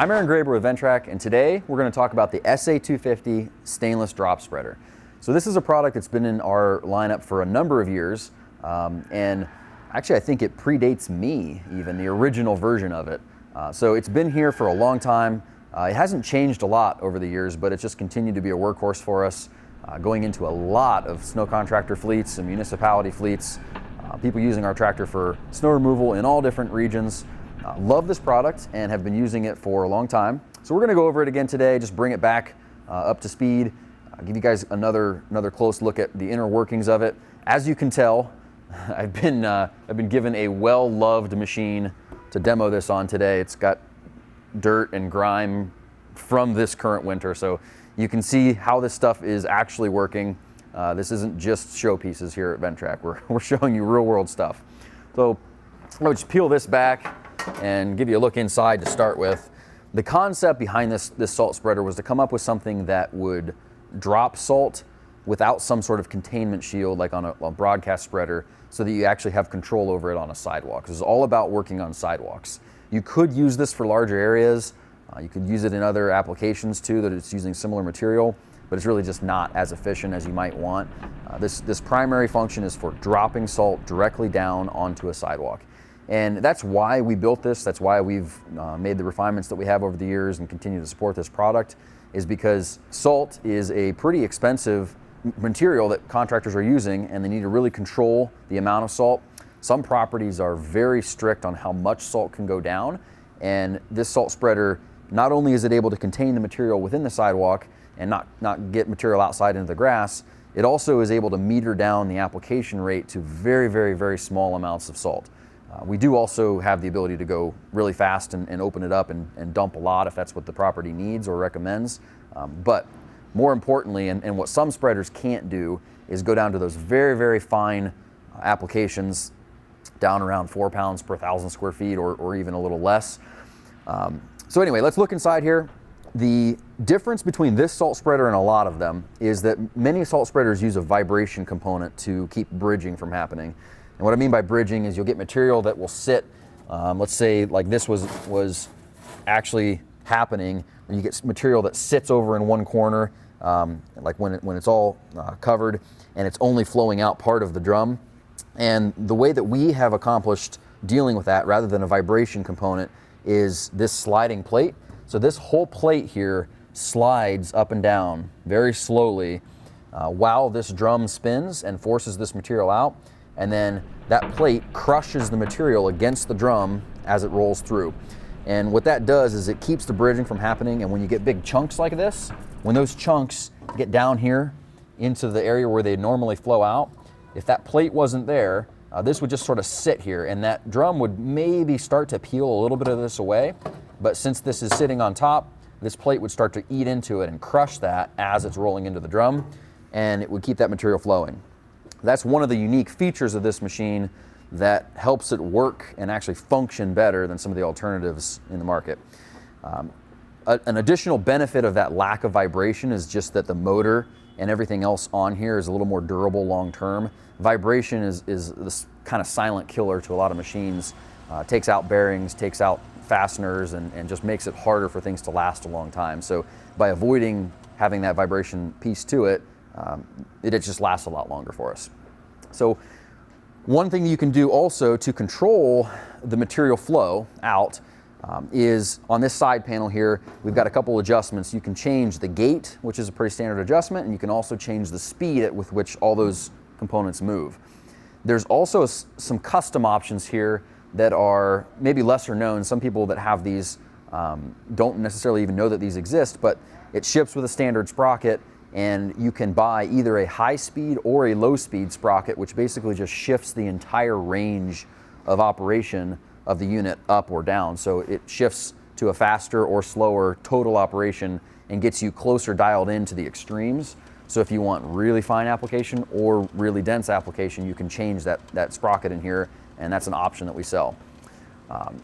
I'm Aaron Graber with Ventrac, and today we're going to talk about the SA250 stainless drop spreader. So this is a product that's been in our lineup for a number of years, and actually I think it predates me, even the original version of it. So it's been here for a long time. It hasn't changed a lot over the years, but it's just continued to be a workhorse for us, going into a lot of snow contractor fleets and municipality fleets, people using our tractor for snow removal in all different regions. Love this product and have been using it for a long time. So we're going to go over it again today, just bring it back up to speed, give you guys another close look at the inner workings of it. As you can tell, I've been given a well-loved machine to demo this on today. It's got dirt and grime from this current winter, so you can see how this stuff is actually working. This isn't just showpieces here at Ventrac. We're showing you real-world stuff. So I'll just peel this back and give you a look inside to start with. The concept behind this salt spreader was to come up with something that would drop salt without some sort of containment shield like on a broadcast spreader, so that you actually have control over it on a sidewalk. This is all about working on sidewalks. You could use this for larger areas. You could use it in other applications too, that it's using similar material, but it's really just not as efficient as you might want. This primary function is for dropping salt directly down onto a sidewalk. And that's why we built this. That's why we've made the refinements that we have over the years and continue to support this product, is because salt is a pretty expensive material that contractors are using, and they need to really control the amount of salt. Some properties are very strict on how much salt can go down, and this salt spreader, not only is it able to contain the material within the sidewalk and not get material outside into the grass, it also is able to meter down the application rate to very, very, very small amounts of salt. We do also have the ability to go really fast and open it up and dump a lot if that's what the property needs or recommends. But more importantly, and what some spreaders can't do, is go down to those very, very fine applications down around 4 pounds per 1,000 square feet or even a little less. So anyway, let's look inside here. The difference between this salt spreader and a lot of them is that many salt spreaders use a vibration component to keep bridging from happening. And what I mean by bridging is you'll get material that will sit, let's say like this was actually happening, and you get material that sits over in one corner, like when it's all covered and it's only flowing out part of the drum. And the way that we have accomplished dealing with that, rather than a vibration component, is this sliding plate. So this whole plate here slides up and down very slowly while this drum spins and forces this material out. And then that plate crushes the material against the drum as it rolls through. And what that does is it keeps the bridging from happening. And when you get big chunks like this, when those chunks get down here into the area where they normally flow out, if that plate wasn't there, this would just sort of sit here, and that drum would maybe start to peel a little bit of this away. But since this is sitting on top, this plate would start to eat into it and crush that as it's rolling into the drum, and it would keep that material flowing. That's one of the unique features of this machine that helps it work and actually function better than some of the alternatives in the market. An additional benefit of that lack of vibration is just that the motor and everything else on here is a little more durable long term. Vibration is this kind of silent killer to a lot of machines. Takes out bearings, takes out fasteners, and just makes it harder for things to last a long time. So by avoiding having that vibration piece to it, it just lasts a lot longer for us. So one thing you can do also to control the material flow out is on this side panel here, we've got a couple adjustments. You can change the gate, which is a pretty standard adjustment, and you can also change the speed with which all those components move. There's also some custom options here that are maybe lesser known. Some people that have these don't necessarily even know that these exist, but it ships with a standard sprocket, and you can buy either a high speed or a low speed sprocket, which basically just shifts the entire range of operation of the unit up or down. So it shifts to a faster or slower total operation and gets you closer dialed into the extremes. So if you want really fine application or really dense application, you can change that sprocket in here, and that's an option that we sell.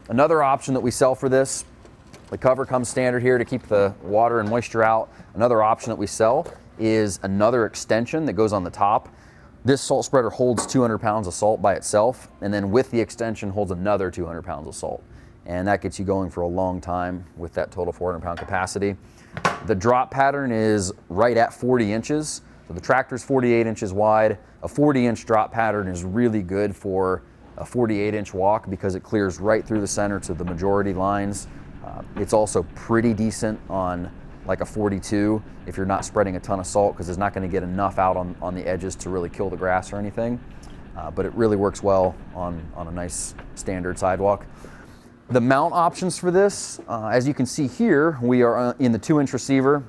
Another option that we sell for this, the cover comes standard here to keep the water and moisture out. Another option that we sell is another extension that goes on the top. This salt spreader holds 200 pounds of salt by itself, and then with the extension holds another 200 pounds of salt. and that gets you going for a long time with that total 400-pound capacity. The drop pattern is right at 40 inches. So the tractor's 48 inches wide. A 40-inch drop pattern is really good for a 48-inch walk because it clears right through the center to the majority lines. It's also pretty decent on like a 42 if you're not spreading a ton of salt, because it's not going to get enough out on the edges to really kill the grass or anything. But it really works well on a nice standard sidewalk. The mount options for this, as you can see here, we are in the 2-inch receiver.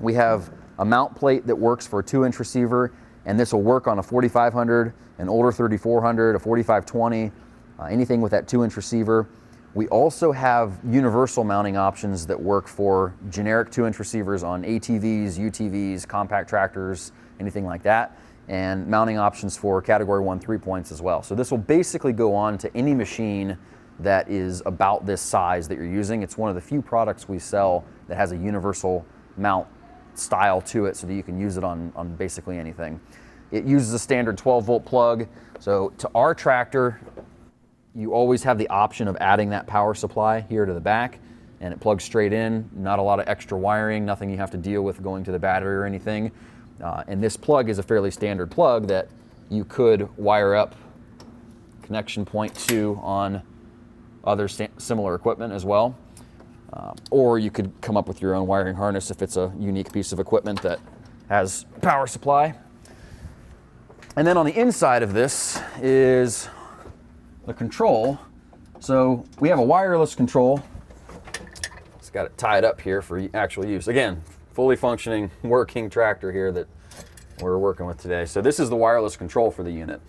We have a mount plate that works for a 2-inch receiver, and this will work on a 4500, an older 3400, a 4520, anything with that 2-inch receiver. We also have universal mounting options that work for generic 2-inch receivers on ATVs, UTVs, compact tractors, anything like that, and mounting options for category 1 3-points as well. So this will basically go on to any machine that is about this size that you're using. It's one of the few products we sell that has a universal mount style to it so that you can use it on basically anything. It uses a standard 12-volt plug. So to our tractor, you always have the option of adding that power supply here to the back, and it plugs straight in. Not a lot of extra wiring, nothing you have to deal with going to the battery or anything. And this plug is a fairly standard plug that you could wire up connection point to on other similar equipment as well. Or you could come up with your own wiring harness if it's a unique piece of equipment that has power supply. And then on the inside of this is the control. So we have a wireless control. It's got it tied up here for actual use. Again, fully functioning, working tractor here that we're working with today. So this is the wireless control for the unit.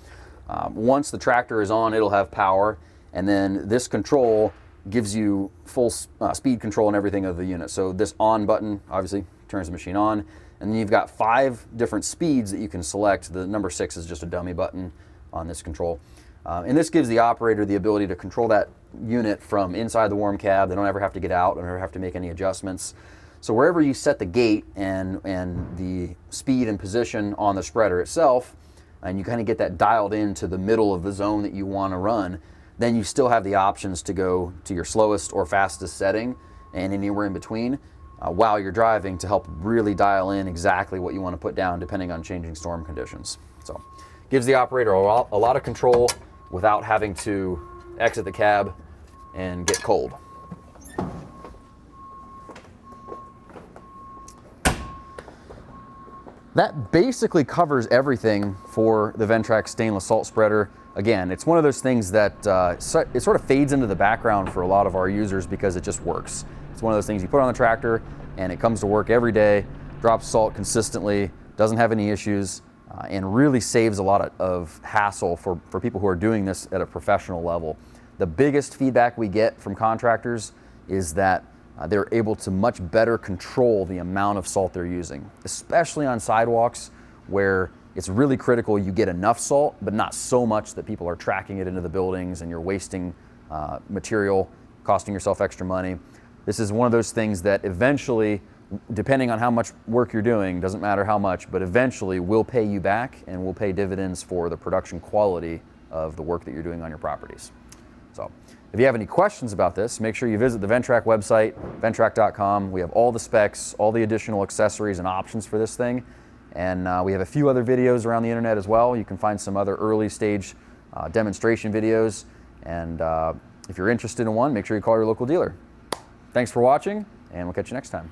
Once the tractor is on, it'll have power, and then this control gives you full speed control and everything of the unit. So this on button obviously turns the machine on, and then you've got 5 different speeds that you can select. The number 6 is just a dummy button on this control. And this gives the operator the ability to control that unit from inside the warm cab. They don't ever have to get out, don't ever have to make any adjustments. So wherever you set the gate and the speed and position on the spreader itself, and you kind of get that dialed into the middle of the zone that you want to run, then you still have the options to go to your slowest or fastest setting and anywhere in between while you're driving to help really dial in exactly what you want to put down depending on changing storm conditions. So gives the operator a lot of control without having to exit the cab and get cold. That basically covers everything for the Ventrac stainless salt spreader. Again, it's one of those things that it sort of fades into the background for a lot of our users because it just works. It's one of those things you put on the tractor and it comes to work every day, drops salt consistently, doesn't have any issues, and really saves a lot of hassle for people who are doing this at a professional level. The biggest feedback we get from contractors is that they're able to much better control the amount of salt they're using, especially on sidewalks where it's really critical you get enough salt, but not so much that people are tracking it into the buildings and you're wasting material, costing yourself extra money. This is one of those things that eventually, depending on how much work you're doing, doesn't matter how much, but eventually will pay you back and will pay dividends for the production quality of the work that you're doing on your properties. So if you have any questions about this, make sure you visit the Ventrac website, ventrac.com. We have all the specs, all the additional accessories and options for this thing. And we have a few other videos around the internet as well. You can find some other early stage demonstration videos. And if you're interested in one, make sure you call your local dealer. Thanks for watching, and we'll catch you next time.